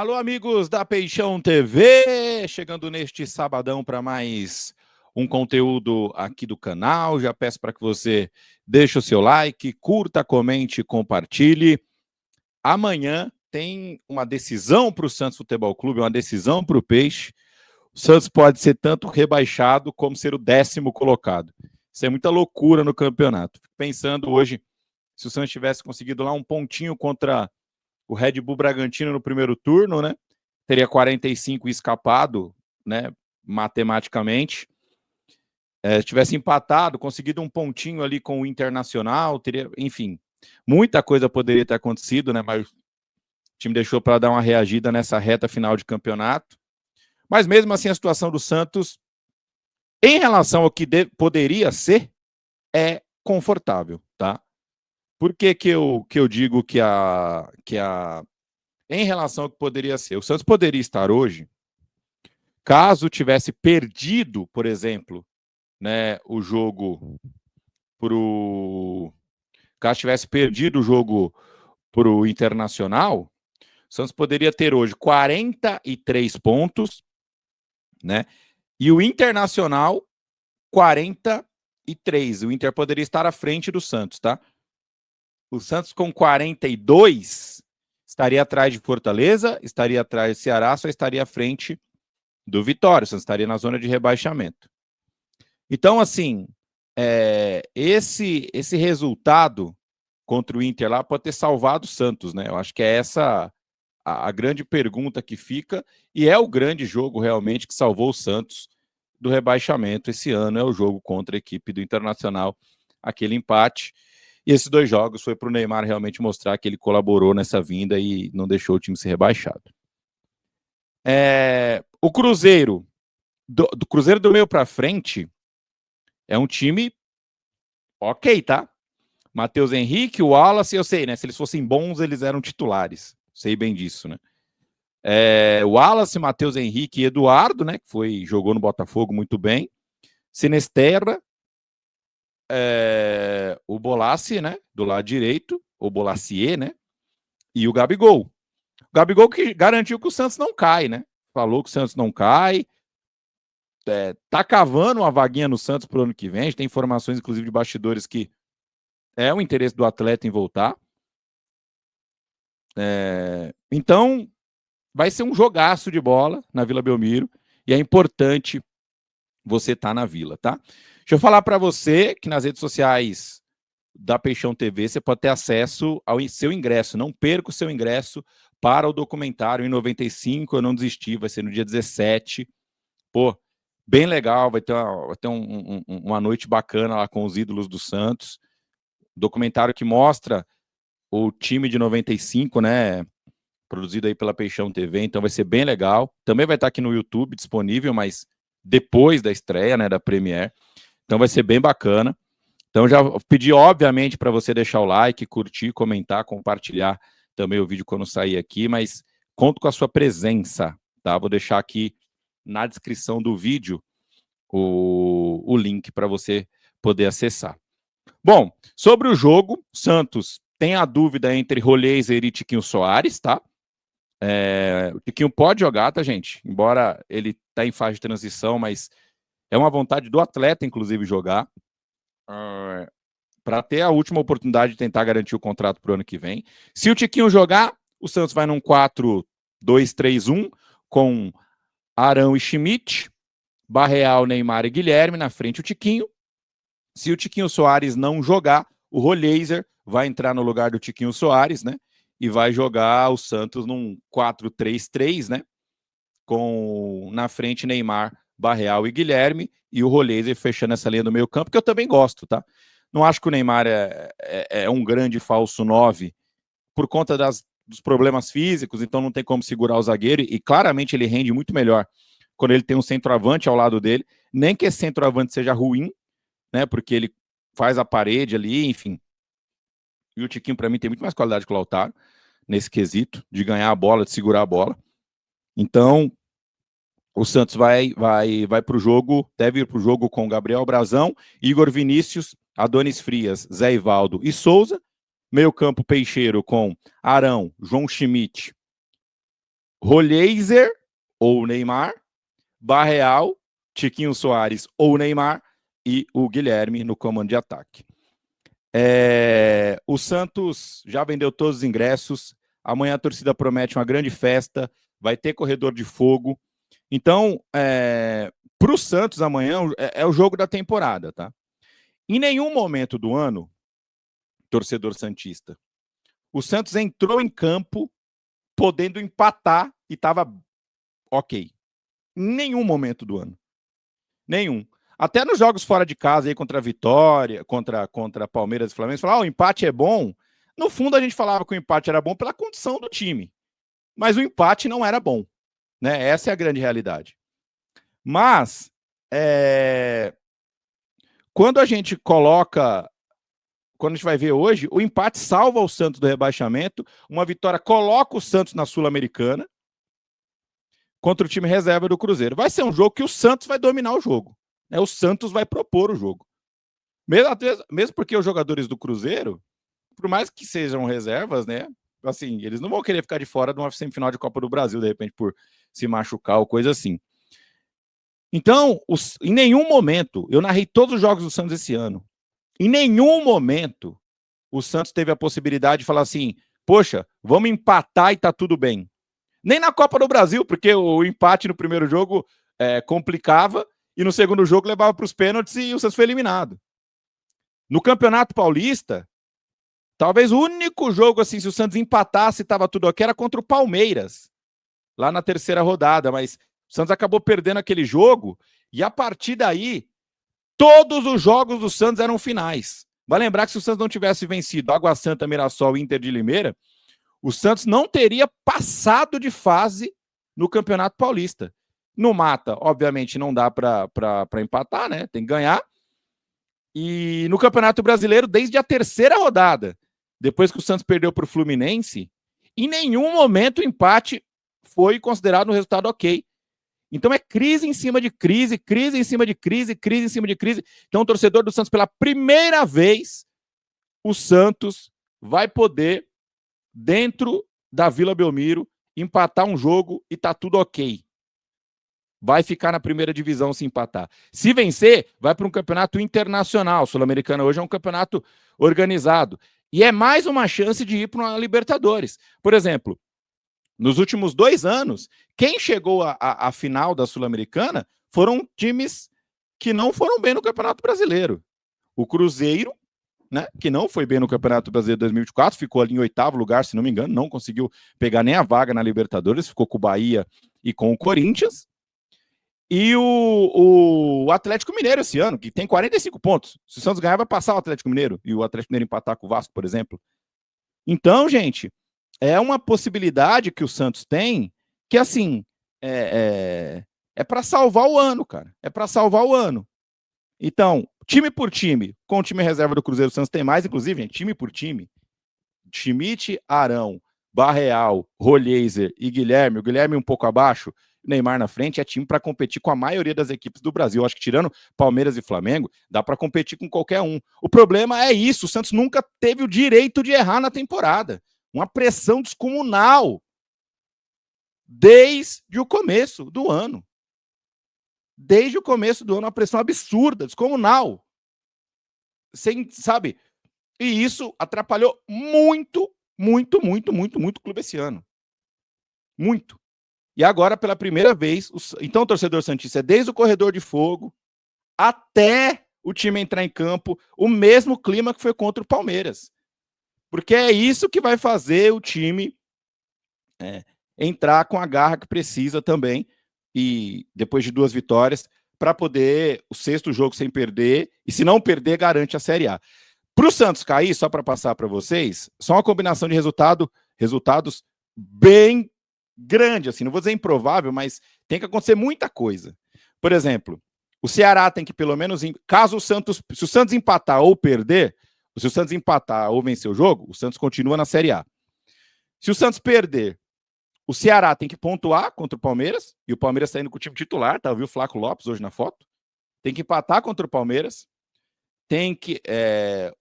Alô, amigos da Peixão TV, chegando neste sabadão para mais um conteúdo aqui do canal. Já peço para que você deixe o seu like, curta, comente, compartilhe. Amanhã tem uma decisão para o Santos Futebol Clube, uma decisão para o Peixe. O Santos pode ser tanto rebaixado como ser o 10º colocado. Isso é muita loucura no campeonato. Fico pensando hoje, se o Santos tivesse conseguido lá um pontinho contra o Red Bull Bragantino no primeiro turno, né? Teria 45 escapado, né? Matematicamente. Se tivesse empatado, conseguido um pontinho ali com o Internacional, teria, enfim, muita coisa poderia ter acontecido, né? Mas o time deixou para dar uma reagida nessa reta final de campeonato. Mas mesmo assim, a situação do Santos, em relação ao que poderia ser, é confortável, tá? Por que eu digo que em relação ao que poderia ser? O Santos poderia estar hoje, caso tivesse perdido, por exemplo, né, o jogo caso tivesse perdido o jogo para o Internacional, o Santos poderia ter hoje 43 pontos, né? E o Internacional 43. O Inter poderia estar à frente do Santos, tá? O Santos com 42 estaria atrás de Fortaleza, estaria atrás de Ceará, só estaria à frente do Vitória. O Santos estaria na zona de rebaixamento. Então, assim, esse resultado contra o Inter lá pode ter salvado o Santos, né? Eu acho que é essa a grande pergunta que fica, e é o grande jogo realmente que salvou o Santos do rebaixamento esse ano, é o jogo contra a equipe do Internacional, aquele empate. E esses dois jogos foi para o Neymar realmente mostrar que ele colaborou nessa vinda e não deixou o time ser rebaixado. O Cruzeiro, do Cruzeiro do meio para frente, é um time ok, tá? Matheus Henrique, o Wallace, eu sei, né? Se eles fossem bons, eles eram titulares. Sei bem disso, né? O Wallace, Matheus Henrique e Eduardo, né? Que jogou no Botafogo muito bem. Sinesterra, o Bolassi, né? Do lado direito, o Bolassier, né? E o Gabigol. O Gabigol que garantiu que o Santos não cai, né? Falou que o Santos não cai. Tá cavando uma vaguinha no Santos pro ano que vem. A gente tem informações, inclusive, de bastidores que é o interesse do atleta em voltar. Então, vai ser um jogaço de bola na Vila Belmiro e é importante você estar na Vila, tá? Deixa eu falar para você que nas redes sociais da Peixão TV você pode ter acesso ao seu ingresso. Não perca o seu ingresso para o documentário em 95, Eu Não Desisti, vai ser no dia 17. Pô, bem legal, vai ter uma noite bacana lá com os ídolos do Santos. Documentário que mostra o time de 95, né? Produzido aí pela Peixão TV, então vai ser bem legal. Também vai estar aqui no YouTube disponível, mas depois da estreia, né, da Premiere. Então vai ser bem bacana. Então já pedi, obviamente, para você deixar o like, curtir, comentar, compartilhar também o vídeo quando sair aqui, mas conto com a sua presença, tá? Vou deixar aqui na descrição do vídeo o link para você poder acessar. Bom, sobre o jogo, Santos tem a dúvida entre Rollieser e Tiquinho Soares, tá? O Tiquinho pode jogar, tá, gente? Embora ele tá em fase de transição, mas é uma vontade do atleta, inclusive, jogar. Para ter a última oportunidade de tentar garantir o contrato para o ano que vem. Se o Tiquinho jogar, o Santos vai num 4-2-3-1 com Arão e Schmidt, Barreal, Neymar e Guilherme, na frente o Tiquinho. Se o Tiquinho Soares não jogar, o Rollieser vai entrar no lugar do Tiquinho Soares, né? E vai jogar o Santos num 4-3-3, né? Com na frente Neymar, Barreal e Guilherme, e o Rollieser fechando essa linha do meio campo, que eu também gosto, tá? Não acho que o Neymar é um grande falso 9 por conta dos problemas físicos, então não tem como segurar o zagueiro, e claramente ele rende muito melhor quando ele tem um centroavante ao lado dele, nem que esse centroavante seja ruim, né, porque ele faz a parede ali, enfim. E o Tiquinho, para mim, tem muito mais qualidade que o Lautaro, nesse quesito, de ganhar a bola, de segurar a bola. Então, o Santos vai para o jogo, deve ir para o jogo com Gabriel Brazão, Igor Vinícius, Adonis Frias, Zé Ivaldo e Souza. Meio campo Peixeiro com Arão, João Schmidt, Rolheiser ou Neymar, Barreal, Tiquinho Soares ou Neymar e o Guilherme no comando de ataque. O Santos já vendeu todos os ingressos. Amanhã a torcida promete uma grande festa. Vai ter corredor de fogo. Então, para o Santos amanhã é o jogo da temporada, tá? Em nenhum momento do ano, torcedor santista, o Santos entrou em campo podendo empatar e estava ok. Em nenhum momento do ano. Nenhum. Até nos jogos fora de casa aí contra a Vitória, contra Palmeiras e Flamengo, você falava, o empate é bom. No fundo, a gente falava que o empate era bom pela condição do time. Mas o empate não era bom. Né? Essa é a grande realidade. Mas, quando a gente vai ver hoje, o empate salva o Santos do rebaixamento, uma vitória coloca o Santos na Sul-Americana contra o time reserva do Cruzeiro. Vai ser um jogo que o Santos vai dominar o jogo. Né? O Santos vai propor o jogo. Mesmo porque os jogadores do Cruzeiro, por mais que sejam reservas, né? Assim, eles não vão querer ficar de fora de uma semifinal de Copa do Brasil, de repente, por se machucar ou coisa assim. Então, em nenhum momento, eu narrei todos os jogos do Santos esse ano, em nenhum momento o Santos teve a possibilidade de falar assim, poxa, vamos empatar e tá tudo bem. Nem na Copa do Brasil, porque o empate no primeiro jogo complicava e no segundo jogo levava para os pênaltis e o Santos foi eliminado. No Campeonato Paulista, talvez o único jogo assim, se o Santos empatasse e estava tudo ok, era contra o Palmeiras, lá na terceira rodada, mas o Santos acabou perdendo aquele jogo e a partir daí, todos os jogos do Santos eram finais. Vai lembrar que se o Santos não tivesse vencido Água Santa, Mirassol e Inter de Limeira, o Santos não teria passado de fase no Campeonato Paulista. No mata, obviamente, não dá para empatar, né? Tem que ganhar. E no Campeonato Brasileiro, desde a terceira rodada, depois que o Santos perdeu para o Fluminense, em nenhum momento o empate foi considerado um resultado ok. Então é crise em cima de crise, crise em cima de crise, crise em cima de crise. Então o torcedor do Santos, pela primeira vez, o Santos vai poder, dentro da Vila Belmiro, empatar um jogo e tá tudo ok. Vai ficar na primeira divisão se empatar. Se vencer, vai para um campeonato internacional. Sul-Americana hoje é um campeonato organizado. E é mais uma chance de ir para uma Libertadores. Por exemplo, nos últimos 2 anos, quem chegou à final da Sul-Americana foram times que não foram bem no Campeonato Brasileiro. O Cruzeiro, né, que não foi bem no Campeonato Brasileiro de 2024, ficou ali em 8º lugar, se não me engano, não conseguiu pegar nem a vaga na Libertadores, ficou com o Bahia e com o Corinthians. E o Atlético Mineiro esse ano, que tem 45 pontos. Se o Santos ganhar, vai passar o Atlético Mineiro e o Atlético Mineiro empatar com o Vasco, por exemplo. Então, gente, é uma possibilidade que o Santos tem que, assim, é para salvar o ano, cara. É para salvar o ano. Então, time por time, com o time reserva do Cruzeiro, o Santos tem mais, inclusive, gente, time por time. Schmidt, Arão, Barreal, Rolheiser e Guilherme. O Guilherme um pouco abaixo, Neymar na frente, é time para competir com a maioria das equipes do Brasil. Eu acho que tirando Palmeiras e Flamengo, dá para competir com qualquer um. O problema é isso, o Santos nunca teve o direito de errar na temporada. Uma pressão descomunal desde o começo do ano. Desde o começo do ano, uma pressão absurda, descomunal. Sem, sabe? E isso atrapalhou muito, muito, muito, muito, muito o clube esse ano. Muito. E agora, pela primeira vez, então o torcedor santista é desde o corredor de fogo até o time entrar em campo, o mesmo clima que foi contra o Palmeiras. Porque é isso que vai fazer o time entrar com a garra que precisa também, e depois de 2 vitórias, para poder o 6º jogo sem perder, e se não perder, garante a Série A. Para o Santos cair, só para passar para vocês, só uma combinação de resultados bem grande, assim, não vou dizer improvável, mas tem que acontecer muita coisa. Por exemplo, o Ceará tem que pelo menos, caso o Santos, se o Santos empatar ou perder, se o Santos empatar ou vencer o jogo, o Santos continua na Série A. Se o Santos perder, o Ceará tem que pontuar contra o Palmeiras, e o Palmeiras está indo com o time titular, tá? Viu o Flaco Lopes hoje na foto? Tem que empatar contra o Palmeiras, tem que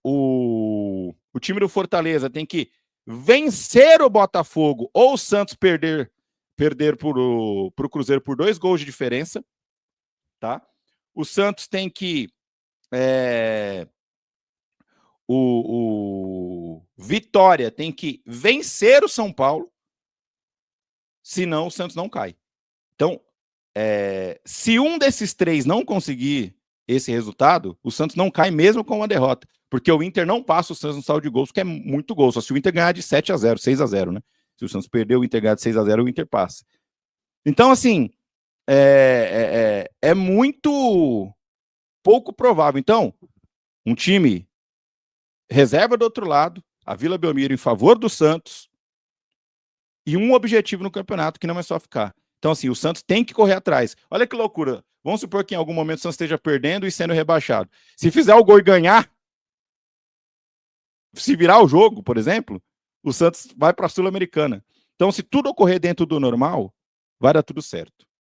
o time do Fortaleza tem que vencer o Botafogo ou o Santos perder perder para o Cruzeiro por 2 gols de diferença, tá? O Santos tem que o Vitória tem que vencer o São Paulo, senão o Santos não cai. Então, se um desses 3 não conseguir esse resultado, o Santos não cai mesmo com uma derrota, porque o Inter não passa o Santos no saldo de gols, que é muito gol, só se o Inter ganhar de 7-0, 6-0, né? Se o Santos perder, o Inter ganhar de 6-0, o Inter passa. Então, assim, é muito pouco provável. Então, um time reserva do outro lado, a Vila Belmiro em favor do Santos, e um objetivo no campeonato, que não é só ficar. Então, assim, o Santos tem que correr atrás. Olha que loucura. Vamos supor que em algum momento o Santos esteja perdendo e sendo rebaixado. Se fizer o gol e ganhar, se virar o jogo, por exemplo, o Santos vai para a Sul-Americana. Então, se tudo ocorrer dentro do normal, vai dar tudo certo.